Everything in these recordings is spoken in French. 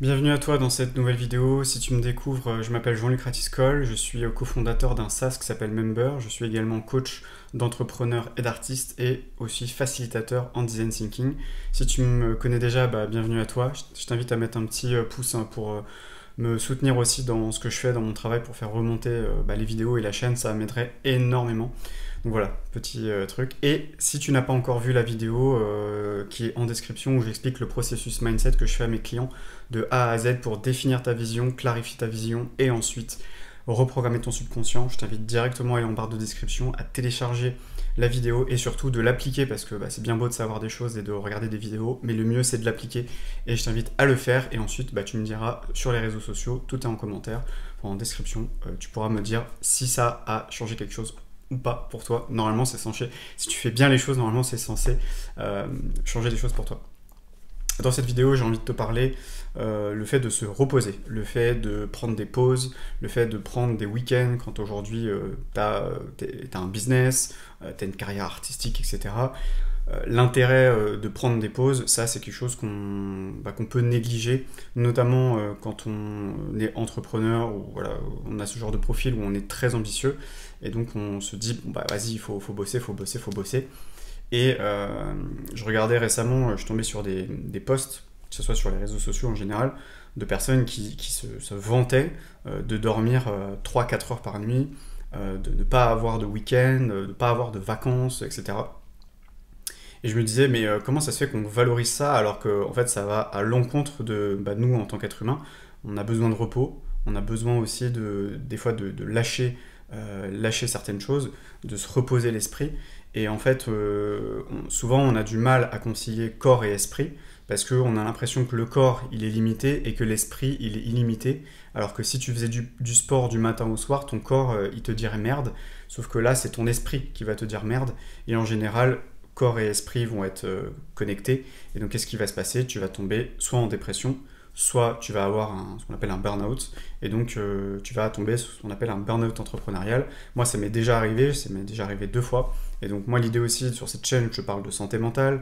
Bienvenue à toi dans cette nouvelle vidéo. Si tu me découvres, je m'appelle Jean-Luc Ratiscol, je suis cofondateur d'un SaaS qui s'appelle Member, je suis également coach d'entrepreneurs et d'artistes et aussi facilitateur en design thinking. Si tu me connais déjà, bienvenue à toi. Je t'invite à mettre un petit pouce pour me soutenir aussi dans ce que je fais dans mon travail pour faire remonter les vidéos et la chaîne, ça m'aiderait énormément. Donc voilà, petit truc. Et si tu n'as pas encore vu la vidéo qui est en description où j'explique le processus mindset que je fais à mes clients de A à Z pour définir ta vision, clarifier ta vision et ensuite reprogrammer ton subconscient, je t'invite directement à aller en barre de description, à télécharger la vidéo et surtout de l'appliquer parce que c'est bien beau de savoir des choses et de regarder des vidéos, mais le mieux c'est de l'appliquer et je t'invite à le faire et ensuite tu me diras sur les réseaux sociaux, tout est en commentaire, en description, tu pourras me dire si ça a changé quelque chose ou pas pour toi. Normalement c'est censé, si tu fais bien les choses, normalement c'est censé changer des choses pour toi. Dans cette vidéo, j'ai envie de te parler le fait de se reposer, le fait de prendre des pauses, le fait de prendre des week-ends quand aujourd'hui t'as un business, t'as une carrière artistique, etc. L'intérêt de prendre des pauses, ça c'est quelque chose qu'on peut négliger, notamment quand on est entrepreneur ou voilà, on a ce genre de profil où on est très ambitieux et donc on se dit vas-y, il faut bosser, faut bosser, faut bosser. Et je regardais récemment, je tombais sur des posts, que ce soit sur les réseaux sociaux en général, de personnes qui se vantaient de dormir 3-4 heures par nuit, de ne pas avoir de week-end, de ne pas avoir de vacances, etc. Et je me disais, mais comment ça se fait qu'on valorise ça alors que en fait, ça va à l'encontre de nous en tant qu'être humain. On a besoin de repos, on a besoin aussi des fois de lâcher certaines choses, de se reposer l'esprit. Et en fait, souvent on a du mal à concilier corps et esprit parce qu'on a l'impression que le corps il est limité et que l'esprit il est illimité. Alors que si tu faisais du sport du matin au soir, ton corps il te dirait merde. Sauf que là, c'est ton esprit qui va te dire merde. Et en général, corps et esprit vont être connectés. Et donc, qu'est-ce qui va se passer? Tu vas tomber soit en dépression, soit tu vas avoir ce qu'on appelle un burn-out, et donc tu vas tomber sur ce qu'on appelle un burn-out entrepreneurial. Moi, ça m'est déjà arrivé 2 fois, et donc moi, l'idée aussi, sur cette chaîne, je te parle de santé mentale,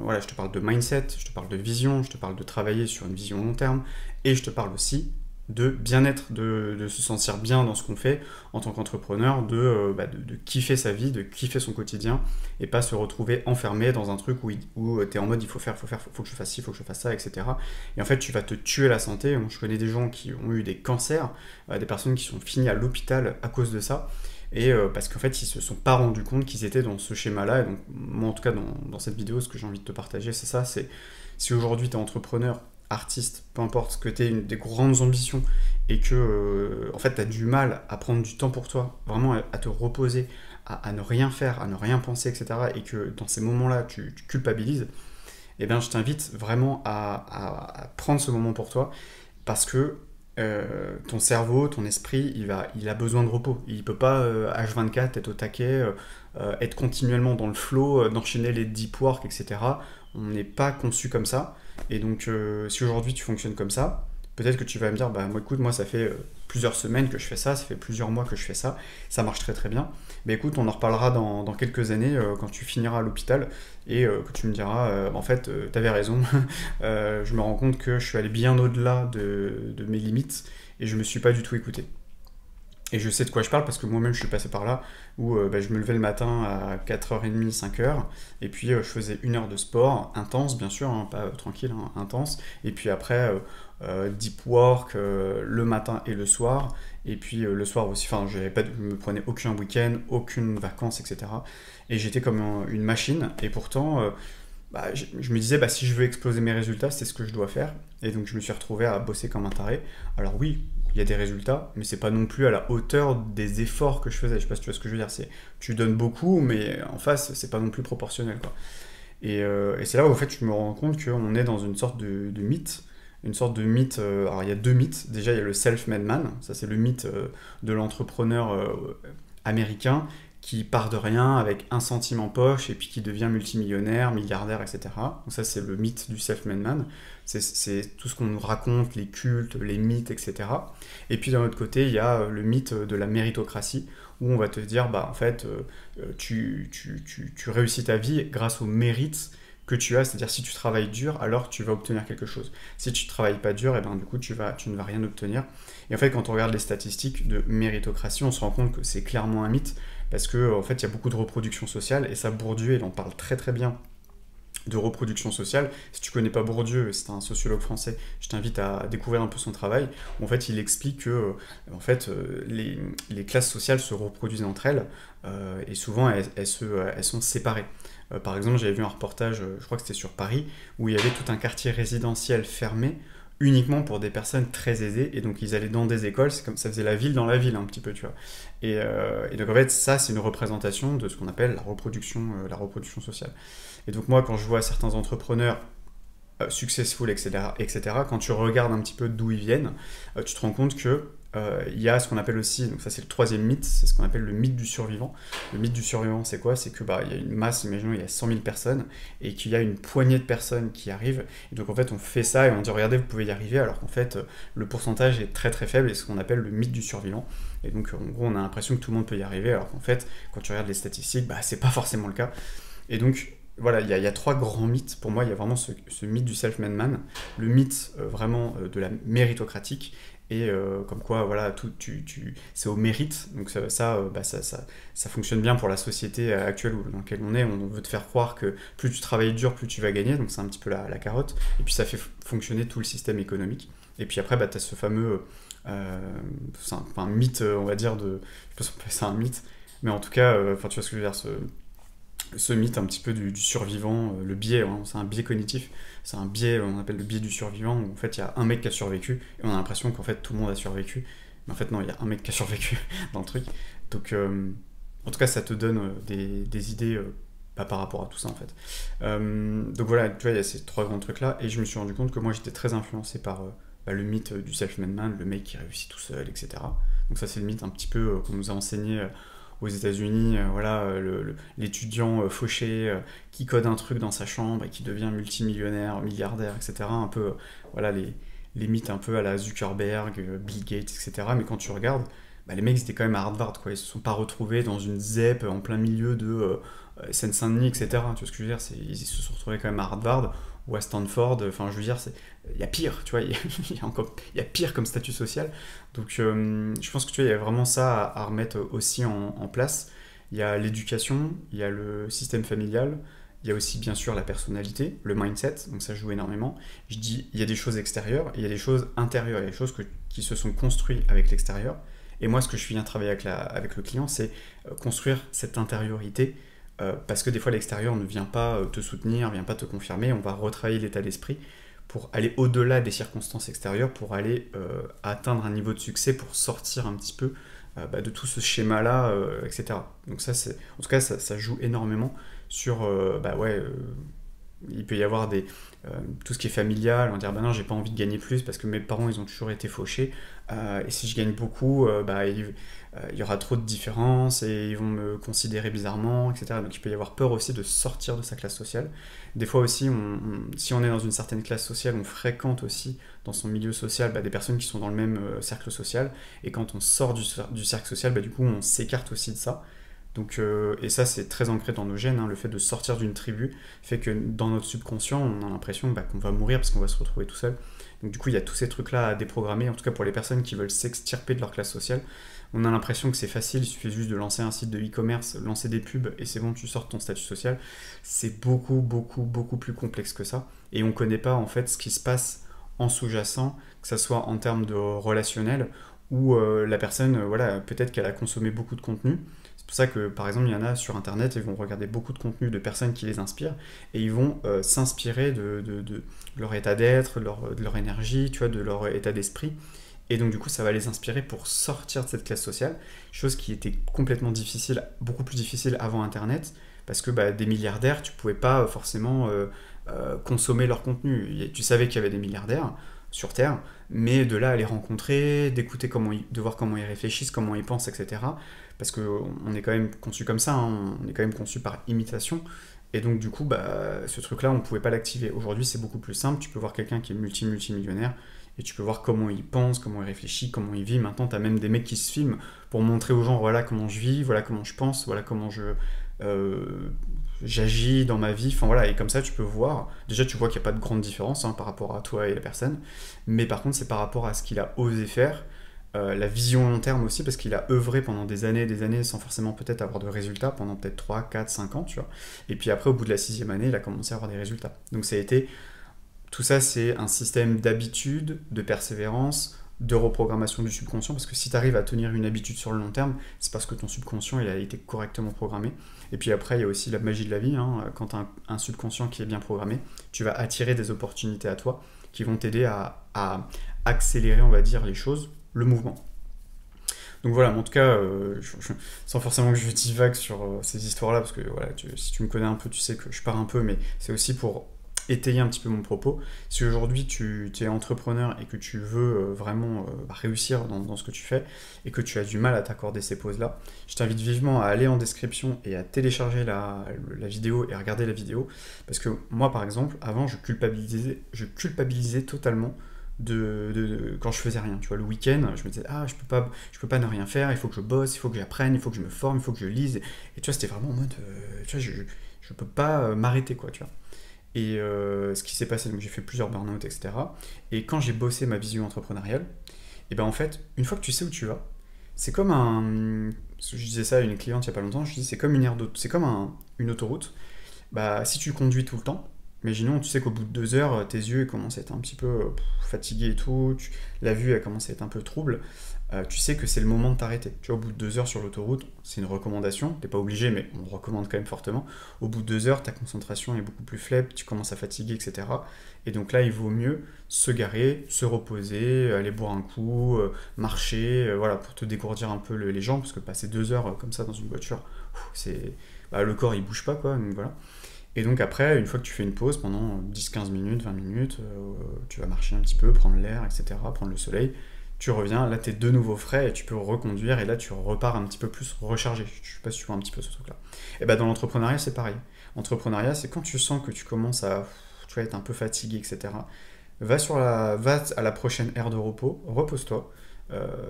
voilà, je te parle de mindset, je te parle de vision, je te parle de travailler sur une vision long terme, et je te parle aussi de bien-être, de se sentir bien dans ce qu'on fait en tant qu'entrepreneur, de kiffer sa vie, de kiffer son quotidien, et pas se retrouver enfermé dans un truc où tu es en mode il faut que je fasse ci, il faut que je fasse ça, etc. Et en fait, tu vas te tuer la santé. Je connais des gens qui ont eu des cancers, des personnes qui sont finies à l'hôpital à cause de ça, et parce qu'en fait, ils se sont pas rendus compte qu'ils étaient dans ce schéma-là. Et donc, moi, en tout cas, dans cette vidéo, ce que j'ai envie de te partager, c'est ça, c'est si aujourd'hui tu es entrepreneur, artiste, peu importe, que tu aies des grandes ambitions et que en fait tu as du mal à prendre du temps pour toi, vraiment à te reposer, à ne rien faire, à ne rien penser, etc. et que dans ces moments-là tu culpabilises, eh bien je t'invite vraiment à prendre ce moment pour toi parce que ton cerveau, ton esprit, il a besoin de repos. Il peut pas H24 être au taquet, être continuellement dans le flow, d'enchaîner les deep work, etc. On n'est pas conçu comme ça. Et donc, si aujourd'hui tu fonctionnes comme ça, peut-être que tu vas me dire, moi écoute, moi ça fait plusieurs semaines que je fais ça fait plusieurs mois que je fais ça marche très très bien. Mais écoute, on en reparlera dans quelques années quand tu finiras à l'hôpital et que tu me diras, en fait, t'avais raison, je me rends compte que je suis allé bien au-delà de mes limites et je me suis pas du tout écouté. Et je sais de quoi je parle parce que moi-même je suis passé par là où je me levais le matin à 4h30, 5h et puis je faisais 1 heure de sport, intense bien sûr, hein, pas tranquille, hein, intense. Et puis après deep work le matin et le soir. Et puis le soir aussi, enfin je me prenais aucun week-end, aucune vacances, etc. Et j'étais comme une machine et pourtant... je me disais, si je veux exploser mes résultats, c'est ce que je dois faire. Et donc, je me suis retrouvé à bosser comme un taré. Alors oui, il y a des résultats, mais c'est pas non plus à la hauteur des efforts que je faisais. Je sais pas si tu vois ce que je veux dire. Tu donnes beaucoup, mais en face, c'est pas non plus proportionnel, quoi. Et c'est là où, en fait, je me rends compte qu'on est dans une sorte de mythe. Une sorte de mythe. Alors, il y a 2 mythes. Déjà, il y a le self-made man. Ça, c'est le mythe de l'entrepreneur américain qui part de rien avec 1 centime en poche et puis qui devient multimillionnaire, milliardaire, etc. Donc ça, c'est le mythe du self-made man. C'est tout ce qu'on nous raconte, les cultes, les mythes, etc. Et puis d'un autre côté, il y a le mythe de la méritocratie, où on va te dire, en fait, tu réussis ta vie grâce au mérite que tu as, c'est-à-dire si tu travailles dur, alors tu vas obtenir quelque chose. Si tu ne travailles pas dur, et ben, du coup tu ne vas rien obtenir. Et en fait, quand on regarde les statistiques de méritocratie, on se rend compte que c'est clairement un mythe, parce que en fait, il y a beaucoup de reproduction sociale, et ça, Bourdieu, il en parle très très bien de reproduction sociale. Si tu connais pas Bourdieu, c'est un sociologue français, je t'invite à découvrir un peu son travail. En fait, il explique que en fait, les classes sociales se reproduisent entre elles, et souvent elles sont séparées. Par exemple, j'avais vu un reportage, je crois que c'était sur Paris, où il y avait tout un quartier résidentiel fermé uniquement pour des personnes très aisées, et donc ils allaient dans des écoles, c'est comme ça faisait la ville dans la ville un petit peu, tu vois. Et donc en fait, ça c'est une représentation de ce qu'on appelle la reproduction sociale. Et donc moi, quand je vois certains entrepreneurs successful, etc., quand tu regardes un petit peu d'où ils viennent, tu te rends compte que il y a ce qu'on appelle aussi, donc ça c'est le troisième mythe, c'est ce qu'on appelle le mythe du survivant. Le mythe du survivant, c'est quoi? C'est que il y a une masse, imaginons il y a 100 000 personnes, et qu'il y a une poignée de personnes qui arrivent, et donc en fait on fait ça, et on dit regardez, vous pouvez y arriver, alors qu'en fait le pourcentage est très très faible, et c'est ce qu'on appelle le mythe du survivant. Et donc en gros on a l'impression que tout le monde peut y arriver, alors qu'en fait quand tu regardes les statistiques, c'est pas forcément le cas. Et donc voilà, il y a trois grands mythes. Pour moi, il y a vraiment ce mythe du self-made man, le mythe vraiment de la méritocratique, et comme quoi, voilà, c'est au mérite. Donc ça fonctionne bien pour la société actuelle dans laquelle on est. On veut te faire croire que plus tu travailles dur, plus tu vas gagner. Donc c'est un petit peu la carotte. Et puis ça fait fonctionner tout le système économique. Et puis après, tu as ce fameux c'est un mythe, on va dire, je sais pas si on peut appeler ça un mythe, mais en tout cas, tu vois ce que je veux dire, ce mythe un petit peu du survivant, le biais, hein, c'est un biais cognitif, c'est un biais, on appelle le biais du survivant, où en fait il y a un mec qui a survécu, et on a l'impression qu'en fait tout le monde a survécu, mais en fait non, il y a un mec qui a survécu dans le truc. Donc en tout cas ça te donne des idées par rapport à tout ça en fait. Donc voilà, tu vois, il y a ces trois grands trucs là, et je me suis rendu compte que moi j'étais très influencé par le mythe du self-made man, le mec qui réussit tout seul, etc. Donc ça c'est le mythe un petit peu qu'on nous a enseigné aux États-Unis, voilà, l'étudiant fauché qui code un truc dans sa chambre et qui devient multimillionnaire, milliardaire, etc. Un peu, voilà, les mythes un peu à la Zuckerberg, Bill Gates, etc. Mais quand tu regardes, les mecs étaient quand même à Harvard, quoi. Ils se sont pas retrouvés dans une ZEP en plein milieu de Seine-Saint-Denis, etc. Tu vois ce que je veux dire? Ils se sont retrouvés quand même à Harvard ou à Stanford. Enfin, je veux dire, il y a pire, tu vois. Il y a pire comme statut social. Donc, je pense que tu vois, il y a vraiment ça à remettre aussi en place. Il y a l'éducation, il y a le système familial, il y a aussi bien sûr la personnalité, le mindset, donc ça joue énormément. Je dis, il y a des choses extérieures et il y a des choses intérieures, il y a des choses qui se sont construites avec l'extérieur. Et moi, ce que je viens travailler avec le client, c'est construire cette intériorité, parce que des fois, l'extérieur ne vient pas te soutenir, ne vient pas te confirmer. On va retravailler l'état d'esprit pour aller au-delà des circonstances extérieures, pour aller atteindre un niveau de succès, pour sortir un petit peu de tout ce schéma-là, etc. Donc ça, en tout cas, ça joue énormément sur, il peut y avoir tout ce qui est familial, on va dire, non, j'ai pas envie de gagner plus parce que mes parents, ils ont toujours été fauchés, et si je gagne beaucoup, il y aura trop de différences et ils vont me considérer bizarrement, etc. Donc il peut y avoir peur aussi de sortir de sa classe sociale. Des fois aussi, si on est dans une certaine classe sociale, on fréquente aussi dans son milieu social des personnes qui sont dans le même cercle social, et quand on sort du cercle social, du coup on s'écarte aussi de ça. Donc, et ça c'est très ancré dans nos gènes, hein, le fait de sortir d'une tribu fait que dans notre subconscient on a l'impression qu'on va mourir parce qu'on va se retrouver tout seul. Donc du coup il y a tous ces trucs là à déprogrammer, en tout cas pour les personnes qui veulent s'extirper de leur classe sociale. On a l'impression que c'est facile, il suffit juste de lancer un site de e-commerce, lancer des pubs et c'est bon, tu sors de ton statut social. C'est beaucoup beaucoup beaucoup plus complexe que ça, et on connaît pas en fait ce qui se passe en sous-jacent, que ça soit en termes de relationnel ou la personne, voilà, peut-être qu'elle a consommé beaucoup de contenu. C'est pour ça que, par exemple, il y en a sur Internet, ils vont regarder beaucoup de contenu de personnes qui les inspirent, et ils vont s'inspirer de leur état d'être, de leur énergie, tu vois, de leur état d'esprit. Et donc, du coup, ça va les inspirer pour sortir de cette classe sociale, chose qui était complètement difficile, beaucoup plus difficile avant Internet, parce que des milliardaires, tu pouvais pas forcément consommer leur contenu. Tu savais qu'il y avait des milliardaires sur Terre, mais de là à les rencontrer, d'écouter de voir comment ils réfléchissent, comment ils pensent, etc. Parce qu'on est quand même conçu comme ça, hein, on est quand même conçu par imitation, et donc du coup, ce truc-là, on ne pouvait pas l'activer. Aujourd'hui, c'est beaucoup plus simple, tu peux voir quelqu'un qui est multimillionnaire, et tu peux voir comment il pense, comment il réfléchit, comment il vit. Maintenant, tu as même des mecs qui se filment pour montrer aux gens, voilà comment je vis, voilà comment je pense, voilà comment j'agis dans ma vie, enfin voilà, et comme ça tu peux voir, déjà tu vois qu'il n'y a pas de grande différence par rapport à toi et la personne, mais par contre c'est par rapport à ce qu'il a osé faire, la vision long terme aussi, parce qu'il a œuvré pendant des années sans forcément peut-être avoir de résultats, pendant peut-être 3, 4, 5 ans, tu vois, et puis après au bout de la 6e année, il a commencé à avoir des résultats. Donc ça a été, tout ça c'est un système d'habitude, de persévérance, de reprogrammation du subconscient, parce que si tu arrives à tenir une habitude sur le long terme, c'est parce que ton subconscient il a été correctement programmé. Et puis après, il y a aussi la magie de la vie, quand tu as un subconscient qui est bien programmé, tu vas attirer des opportunités à toi qui vont t'aider à accélérer, on va dire, les choses, le mouvement. Donc voilà, en tout cas, sans forcément que je divague sur ces histoires-là, parce que voilà, si tu me connais un peu, tu sais que je pars un peu, mais c'est aussi pour étayer un petit peu mon propos. Si aujourd'hui tu es entrepreneur et que tu veux vraiment réussir dans ce que tu fais et que tu as du mal à t'accorder ces pauses-là, je t'invite vivement à aller en description et à télécharger la vidéo et à regarder la vidéo. Parce que moi, par exemple, avant, je culpabilisais totalement quand je faisais rien. Tu vois, le week-end, je me disais, je peux pas ne rien faire, il faut que je bosse, il faut que j'apprenne, il faut que je me forme, il faut que je lise. Et tu vois, c'était vraiment en mode, tu vois, je peux pas m'arrêter, quoi, tu vois. Et ce qui s'est passé, donc j'ai fait plusieurs burn-out, etc. Et quand j'ai bossé ma vision entrepreneuriale, et ben en fait, une fois que tu sais où tu vas, c'est comme je disais ça à une cliente il y a pas longtemps, je dis c'est comme c'est comme une autoroute. Bah si tu conduis tout le temps, imaginons, tu sais qu'au bout de 2 heures, tes yeux commencent à être un petit peu fatigués et tout, la vue elle commence à être un peu trouble. Tu sais que c'est le moment de t'arrêter. Tu vois, au bout de 2 heures sur l'autoroute, c'est une recommandation, t'es pas obligé, mais on recommande quand même fortement. Au bout de 2 heures, ta concentration est beaucoup plus faible, tu commences à fatiguer, etc. Et donc là, il vaut mieux se garer, se reposer, aller boire un coup, marcher, voilà, pour te dégourdir un peu les jambes, parce que passer 2 heures comme ça dans une voiture, le corps il bouge pas, quoi, donc voilà. Et donc après, une fois que tu fais une pause pendant 10-15 minutes, 20 minutes, tu vas marcher un petit peu, prendre l'air, etc., prendre le soleil, tu reviens, là t'es de nouveau frais et tu peux reconduire et là tu repars un petit peu plus rechargé. Je sais pas si tu vois un petit peu ce truc là. Et ben dans l'entrepreneuriat c'est pareil. L'entrepreneuriat c'est quand tu sens que tu commences à être un peu fatigué, etc. Va à la prochaine aire de repos, repose-toi,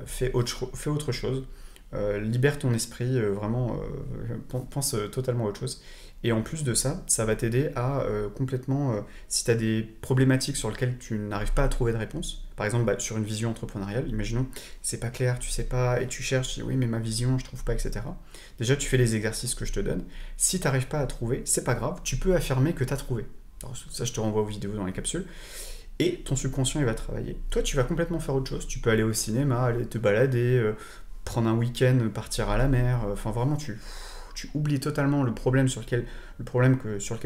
fais autre chose, libère ton esprit, vraiment pense totalement à autre chose. Et en plus de ça, ça va t'aider à complètement, si tu as des problématiques sur lesquelles tu n'arrives pas à trouver de réponse, par exemple sur une vision entrepreneuriale, imaginons, c'est pas clair, tu sais pas, et tu cherches, tu dis oui mais ma vision, je trouve pas, etc. Déjà tu fais les exercices que je te donne, si tu n'arrives pas à trouver, c'est pas grave, tu peux affirmer que tu as trouvé. Alors ça je te renvoie aux vidéos dans les capsules, et ton subconscient il va travailler. Toi tu vas complètement faire autre chose, tu peux aller au cinéma, aller te balader, prendre un week-end, partir à la mer, enfin vraiment tu oublies totalement le problème sur lequel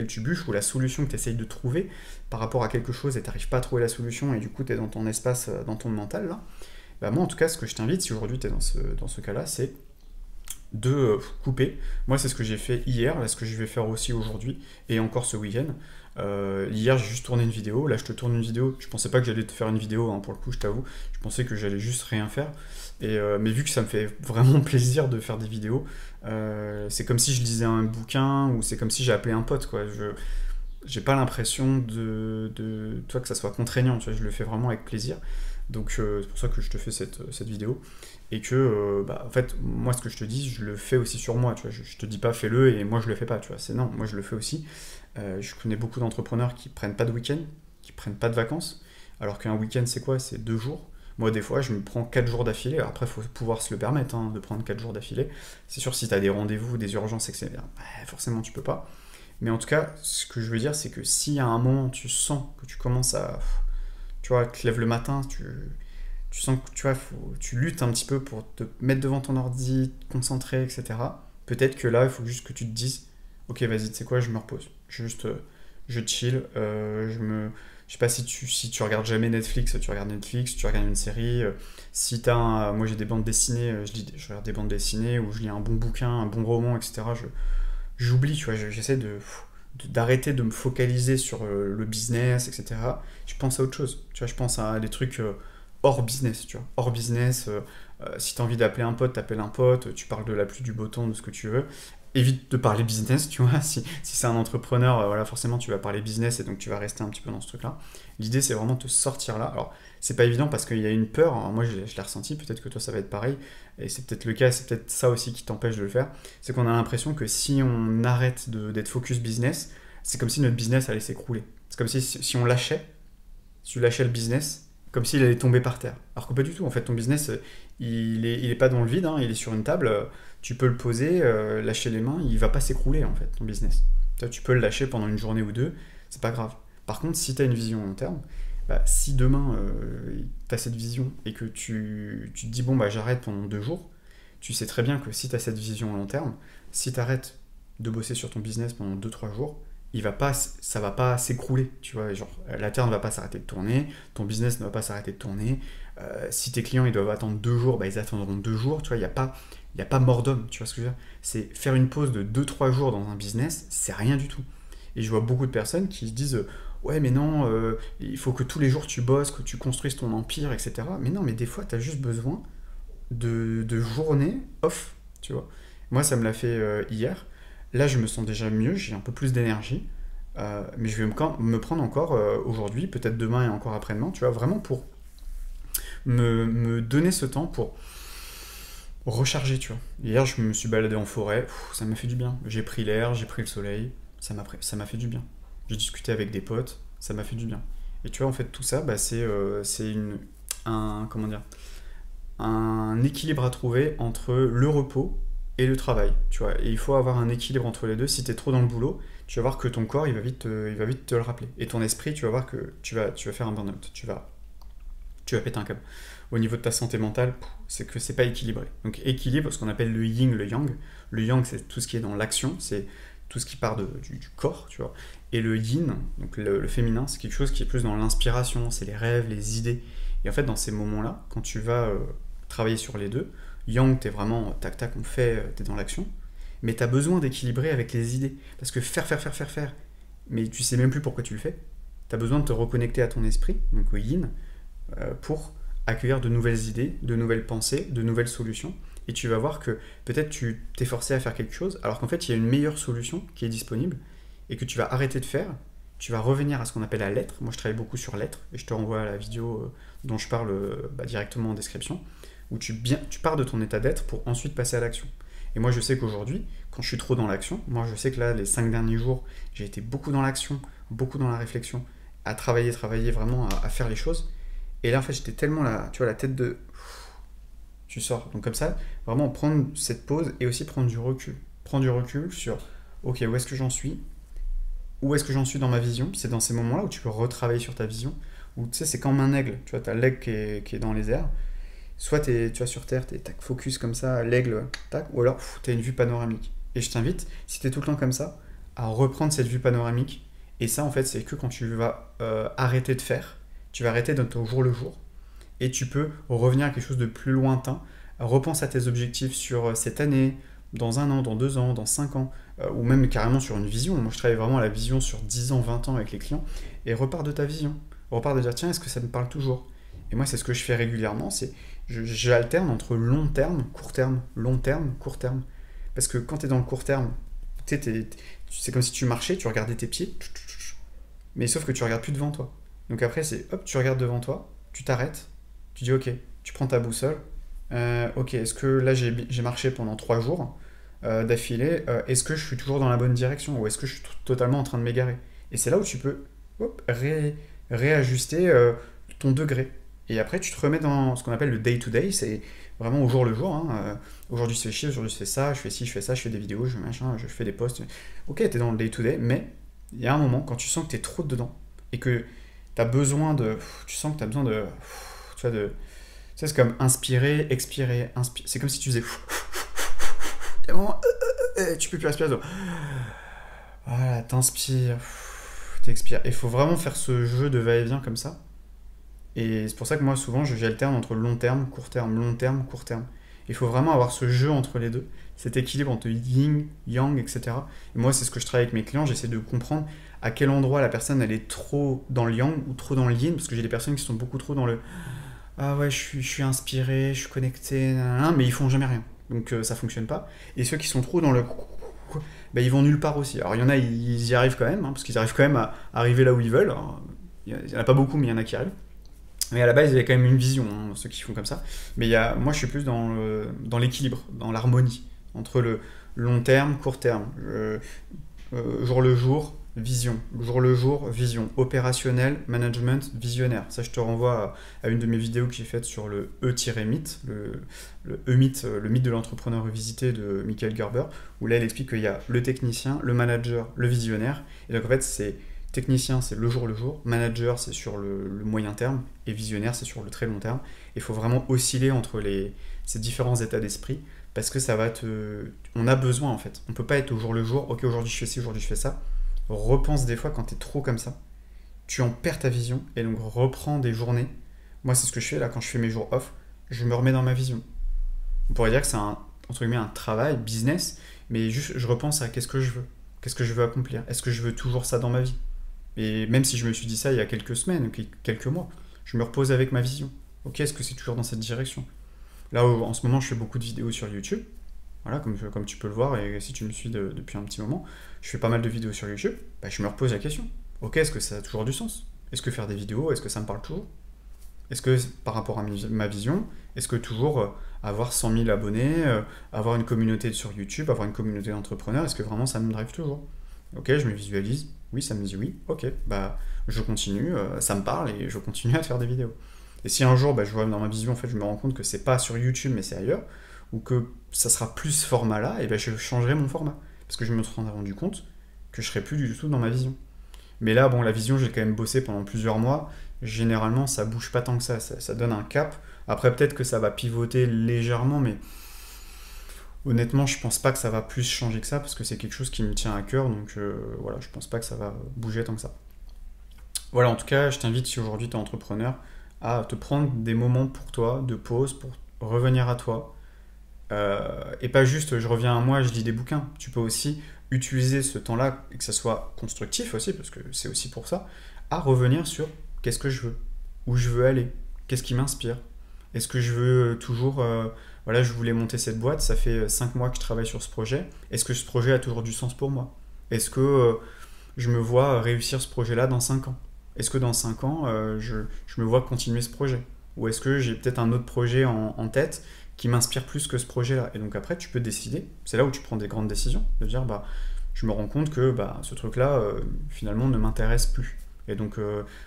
tu bûches ou la solution que tu essayes de trouver par rapport à quelque chose et tu n'arrives pas à trouver la solution et du coup tu es dans ton espace, dans ton mental là. Bah moi en tout cas ce que je t'invite si aujourd'hui tu es dans ce cas-là c'est de couper. Moi c'est ce que j'ai fait hier, là ce que je vais faire aussi aujourd'hui et encore ce week-end. Hier j'ai juste tourné une vidéo, là je te tourne une vidéo, je pensais pas que j'allais te faire une vidéo pour le coup je t'avoue, je pensais que j'allais juste rien faire, mais vu que ça me fait vraiment plaisir de faire des vidéos, c'est comme si je lisais un bouquin ou c'est comme si j'ai appelé un pote quoi. J'ai pas l'impression toi que ça soit contraignant, tu vois, je le fais vraiment avec plaisir. Donc c'est pour ça que je te fais cette vidéo et que en fait moi ce que je te dis je le fais aussi sur moi, tu vois, je te dis pas fais-le et moi je le fais pas, tu vois, c'est non, moi je le fais aussi. Je connais beaucoup d'entrepreneurs qui prennent pas de week-end, qui prennent pas de vacances, alors qu'un week-end c'est quoi? C'est 2 jours. Moi des fois je me prends 4 jours d'affilée, alors après il faut pouvoir se le permettre de prendre 4 jours d'affilée. C'est sûr si tu as des rendez-vous, des urgences, etc. Forcément tu peux pas. Mais en tout cas, ce que je veux dire c'est que si à un moment tu sens que tu commences à... Tu vois, tu te lèves le matin, tu sens que tu vois, tu luttes un petit peu pour te mettre devant ton ordi, te concentrer, etc. Peut-être que là, il faut juste que tu te dises, ok, vas-y, tu sais quoi, je me repose. Je chill, je sais pas si tu regardes jamais Netflix, tu regardes une série. Si moi j'ai des bandes dessinées, je regarde des bandes dessinées ou je lis un bon bouquin, un bon roman, etc. J'oublie, tu vois, j'essaie d'arrêter de me focaliser sur le business, etc. Je pense à autre chose. Tu vois, je pense à des trucs hors business, tu vois. Hors business, si tu as envie d'appeler un pote, t'appelles un pote, tu parles de la pluie, du beau temps, de ce que tu veux. évite de parler business, tu vois. Si c'est un entrepreneur, voilà, forcément, tu vas parler business et donc tu vas rester un petit peu dans ce truc-là. L'idée, c'est vraiment de te sortir là. Alors, c'est pas évident parce qu'il y a une peur. Alors, moi, je l'ai ressenti. Peut-être que toi, ça va être pareil. Et c'est peut-être le cas. C'est peut-être ça aussi qui t'empêche de le faire. C'est qu'on a l'impression que si on arrête d'être focus business, c'est comme si notre business allait s'écrouler. C'est comme si on lâchait, si tu lâchais le business, comme s'il allait tomber par terre. Alors que pas du tout. En fait, ton business, il est pas dans le vide. Hein, il est sur une table. Tu peux le poser, lâcher les mains. Il va pas s'écrouler, en fait, ton business. Toi, tu peux le lâcher pendant une journée ou deux. C'est pas grave. Par contre, si tu as une vision long terme, bah, si demain tu as cette vision et que tu te dis bon bah j'arrête pendant 2 jours, tu sais très bien que si tu as cette vision à long terme, si tu arrêtes de bosser sur ton business pendant 2-3 jours, ça va pas s'écrouler, tu vois, genre la Terre ne va pas s'arrêter de tourner, ton business ne va pas s'arrêter de tourner, si tes clients ils doivent attendre 2 jours, bah, ils attendront 2 jours, tu vois, il y a pas mort d'homme, tu vois ce que je veux dire. C'est faire une pause de 2-3 jours dans un business, c'est rien du tout. Et je vois beaucoup de personnes qui se disent ouais mais non, il faut que tous les jours tu bosses, que tu construises ton empire, etc. Mais non, mais des fois tu as juste besoin de journées off, tu vois. Moi ça me l'a fait hier. Là je me sens déjà mieux, j'ai un peu plus d'énergie. Mais je vais me prendre encore aujourd'hui, peut-être demain et encore après-demain, tu vois, vraiment pour me donner ce temps pour recharger, tu vois. Hier je me suis baladé en forêt, ça m'a fait du bien. J'ai pris l'air, j'ai pris le soleil, ça m'a fait du bien. J'ai discuté avec des potes, ça m'a fait du bien. Et tu vois, en fait, tout ça, bah, c'est comment dire, un équilibre à trouver entre le repos et le travail. Tu vois, et il faut avoir un équilibre entre les deux. Si tu es trop dans le boulot, tu vas voir que ton corps, il va vite te le rappeler. Et ton esprit, tu vas voir que tu vas faire un burn-out. Tu vas péter un câble. Au niveau de ta santé mentale, c'est que c'est pas équilibré. Donc équilibre, ce qu'on appelle le yin, le yang. Le yang, c'est tout ce qui est dans l'action, c'est tout ce qui part du corps, tu vois. Et le yin, donc le féminin, c'est quelque chose qui est plus dans l'inspiration, c'est les rêves, les idées. Et en fait, dans ces moments-là, quand tu vas travailler sur les deux, yang, t'es vraiment tac tac, on fait, t'es dans l'action, mais t'as besoin d'équilibrer avec les idées. Parce que faire, mais tu sais même plus pourquoi tu le fais. T'as besoin de te reconnecter à ton esprit, donc au yin, pour accueillir de nouvelles idées, de nouvelles pensées, de nouvelles solutions. Et tu vas voir que peut-être tu t'es forcé à faire quelque chose, alors qu'en fait il y a une meilleure solution qui est disponible, et que tu vas arrêter de faire, tu vas revenir à ce qu'on appelle la lettre. Moi je travaille beaucoup sur lettres, et je te renvoie à la vidéo dont je parle directement en description, où tu pars de ton état d'être pour ensuite passer à l'action. Et moi je sais qu'aujourd'hui, quand je suis trop dans l'action, moi je sais que là les 5 derniers jours, j'ai été beaucoup dans l'action, beaucoup dans la réflexion, à travailler vraiment à faire les choses. Et là en fait j'étais tellement là, tu vois, la tête de... Tu sors. Donc comme ça, vraiment prendre cette pause et aussi prendre du recul. Prendre du recul sur, ok, où est-ce que j'en suis? Où est-ce que j'en suis dans ma vision? C'est dans ces moments-là où tu peux retravailler sur ta vision. Où tu sais, c'est comme un aigle. Tu vois, t'as l'aigle qui est dans les airs. Soit tu vois, sur Terre, t'es tac, focus comme ça, l'aigle, tac, ou alors t'as une vue panoramique. Et je t'invite, si t'es tout le temps comme ça, à reprendre cette vue panoramique. Et ça, en fait, c'est que quand tu vas arrêter de faire, tu vas arrêter d'être au jour le jour, et tu peux revenir à quelque chose de plus lointain. Repense à tes objectifs sur cette année, dans 1 an, dans 2 ans, dans 5 ans, ou même carrément sur une vision. Moi, je travaille vraiment à la vision sur 10 ans, 20 ans avec les clients, et repars de ta vision. Repars de dire, tiens, est-ce que ça me parle toujours? Et moi, c'est ce que je fais régulièrement, j'alterne entre long terme, court terme, long terme, court terme. Parce que quand tu es dans le court terme, c'est comme si tu marchais, tu regardais tes pieds, mais sauf que tu regardes plus devant toi. Donc après, c'est hop, tu regardes devant toi, tu t'arrêtes, tu dis ok, tu prends ta boussole, ok, est-ce que là j'ai marché pendant 3 jours d'affilée, est-ce que je suis toujours dans la bonne direction ou est-ce que je suis totalement en train de m'égarer? Et c'est là où tu peux hop, réajuster ton degré. Et après, tu te remets dans ce qu'on appelle le day-to-day, c'est vraiment au jour le jour. Hein. Aujourd'hui, je fais ci, aujourd'hui, je fais ça, je fais ci, je fais ça, je fais des vidéos, je fais des posts. Ok, t'es dans le day-to-day, mais il y a un moment, quand tu sens que t'es trop dedans et que t'as besoin de... Tu sens que t'as besoin de... Tu vois, de... Tu sais, c'est comme inspirer, expirer, c'est comme si tu faisais... Et vraiment, tu peux plus respirer. Donc... Voilà, t'inspires, t'expires. Il faut vraiment faire ce jeu de va-et-vient comme ça. Et c'est pour ça que moi, souvent, j'alterne entre long terme, court terme, long terme, court terme. Il faut vraiment avoir ce jeu entre les deux, cet équilibre entre yin, yang, etc. Et moi, c'est ce que je travaille avec mes clients, j'essaie de comprendre à quel endroit la personne, elle est trop dans le yang ou trop dans le yin, parce que j'ai des personnes qui sont beaucoup trop dans le ah ouais, je suis inspiré, je suis connecté, nanana, mais ils font jamais rien. Donc ça fonctionne pas. Et ceux qui sont trop dans le quoi. Ben, ils vont nulle part aussi. Alors il y en a, ils y arrivent quand même, hein, parce qu'ils arrivent quand même à arriver là où ils veulent. Alors, il n'y en a pas beaucoup, mais il y en a qui arrivent. Mais à la base, il y a quand même une vision, hein, ceux qui font comme ça. Mais moi, je suis plus dans l'équilibre, dans l'harmonie, entre le long terme, court terme. Jour le jour, vision. Jour le jour, vision. Opérationnel, management, visionnaire. Ça, je te renvoie à une de mes vidéos que j'ai faite sur le E-mythe, le E-mythe, le mythe de l'entrepreneur revisité de Michael Gerber, où là, il explique qu'il y a le technicien, le manager, le visionnaire. Et donc, en fait, c'est technicien, c'est le jour, manager, c'est sur le moyen terme, et visionnaire, c'est sur le très long terme. Il faut vraiment osciller entre ces différents états d'esprit, parce que ça va on a besoin, en fait. On peut pas être au jour le jour, ok, aujourd'hui je fais ci, aujourd'hui je fais ça. Repense des fois quand tu es trop comme ça. Tu en perds ta vision, et donc reprends des journées. Moi, c'est ce que je fais, là, quand je fais mes jours off, je me remets dans ma vision. On pourrait dire que c'est entre guillemets, un travail, business, mais juste, je repense à qu'est-ce que je veux accomplir, est-ce que je veux toujours ça dans ma vie. Et même si je me suis dit ça il y a quelques semaines, quelques mois, je me repose avec ma vision. Ok, est-ce que c'est toujours dans cette direction? Là, en ce moment, je fais beaucoup de vidéos sur YouTube. Voilà, comme tu peux le voir, et si tu me suis depuis un petit moment, je fais pas mal de vidéos sur YouTube. Bah, je me repose la question. Ok, est-ce que ça a toujours du sens? Est-ce que faire des vidéos, est-ce que ça me parle toujours? Est-ce que par rapport à ma vision, est-ce que toujours avoir 100 000 abonnés, avoir une communauté sur YouTube, avoir une communauté d'entrepreneurs, est-ce que vraiment ça me drive toujours? Ok, je me visualise, oui, ça me dit oui, ok, bah je continue, ça me parle et je continue à faire des vidéos. Et si un jour, bah, je vois dans ma vision, en fait, je me rends compte que c'est pas sur YouTube mais c'est ailleurs, ou que ça sera plus ce format-là, et ben je changerai mon format. Parce que je me suis rendu compte que je serai plus du tout dans ma vision. Mais là, bon, la vision, j'ai quand même bossé pendant plusieurs mois. Généralement, ça bouge pas tant que ça donne un cap. Après, peut-être que ça va pivoter légèrement, mais honnêtement, je pense pas que ça va plus changer que ça, parce que c'est quelque chose qui me tient à cœur, donc voilà, je pense pas que ça va bouger tant que ça. Voilà, en tout cas, je t'invite, si aujourd'hui tu es entrepreneur, à te prendre des moments pour toi, de pause, pour revenir à toi. Et pas juste, je reviens à moi, je lis des bouquins. Tu peux aussi utiliser ce temps-là, et que ça soit constructif aussi, parce que c'est aussi pour ça, à revenir sur qu'est-ce que je veux, où je veux aller, qu'est-ce qui m'inspire. Est-ce que je veux toujours... voilà, je voulais monter cette boîte, ça fait 5 mois que je travaille sur ce projet. Est-ce que ce projet a toujours du sens pour moi? Est-ce que je me vois réussir ce projet-là dans 5 ans? Est-ce que dans 5 ans, je me vois continuer ce projet? Ou est-ce que j'ai peut-être un autre projet en tête qui m'inspire plus que ce projet-là? Et donc après, tu peux décider. C'est là où tu prends des grandes décisions, de dire, bah, je me rends compte que bah, ce truc-là, finalement, ne m'intéresse plus. Et donc,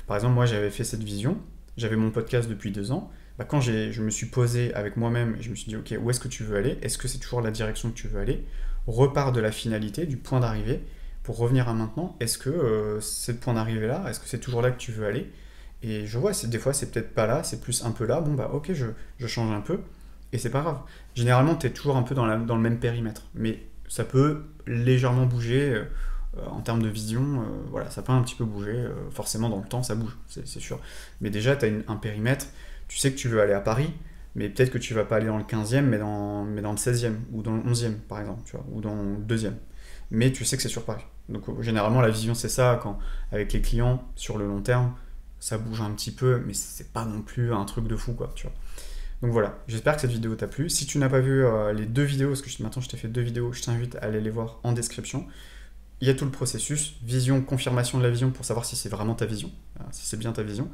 par exemple, moi, j'avais fait cette vision, j'avais mon podcast depuis 2 ans. Bah, quand je me suis posé avec moi-même et je me suis dit, ok, où est-ce que tu veux aller? Est-ce que c'est toujours la direction que tu veux aller? Repars de la finalité, du point d'arrivée, pour revenir à maintenant. Est-ce que c'est le point d'arrivée là? Est-ce que c'est toujours là que tu veux aller? Et je vois, des fois, c'est peut-être pas là, c'est plus un peu là. Bon, bah, ok, je change un peu. Et c'est pas grave. Généralement, tu es toujours un peu dans le même périmètre. Mais ça peut légèrement bouger en termes de vision. Voilà, ça peut un petit peu bouger. Forcément, dans le temps, ça bouge, c'est sûr. Mais déjà, tu as un périmètre. Tu sais que tu veux aller à Paris, mais peut-être que tu vas pas aller dans le 15e, mais dans le 16e, ou dans le 11e, par exemple, tu vois, ou dans le 2e. Mais tu sais que c'est sur Paris. Donc, généralement, la vision, c'est ça. Avec les clients, sur le long terme, ça bouge un petit peu, mais c'est pas non plus un truc de fou, quoi, tu vois. Donc voilà, j'espère que cette vidéo t'a plu. Si tu n'as pas vu les 2 vidéos, parce que maintenant je t'ai fait 2 vidéos, je t'invite à aller les voir en description. Il y a tout le processus, vision, confirmation de la vision pour savoir si c'est vraiment ta vision, si c'est bien ta vision.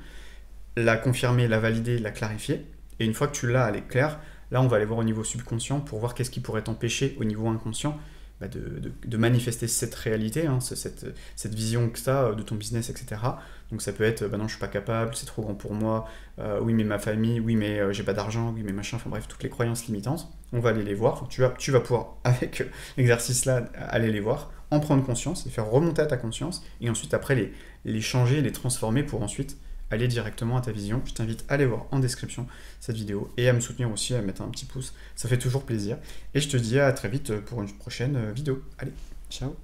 La confirmer, la valider, la clarifier. Et une fois que tu l'as, elle est claire, là on va aller voir au niveau subconscient pour voir qu'est-ce qui pourrait t'empêcher au niveau inconscient de manifester cette réalité, hein, cette vision que tu as de ton business, etc. Donc ça peut être, bah non, je suis pas capable, c'est trop grand pour moi, oui, mais ma famille, oui, mais j'ai pas d'argent, oui, mais machin, enfin bref, toutes les croyances limitantes, on va aller les voir. Enfin, tu vas pouvoir, avec l'exercice-là, aller les voir, en prendre conscience, les faire remonter à ta conscience, et ensuite, après, les changer, les transformer pour ensuite aller directement à ta vision. Je t'invite à aller voir en description cette vidéo et à me soutenir aussi, à mettre un petit pouce, ça fait toujours plaisir. Et je te dis à très vite pour une prochaine vidéo. Allez, ciao!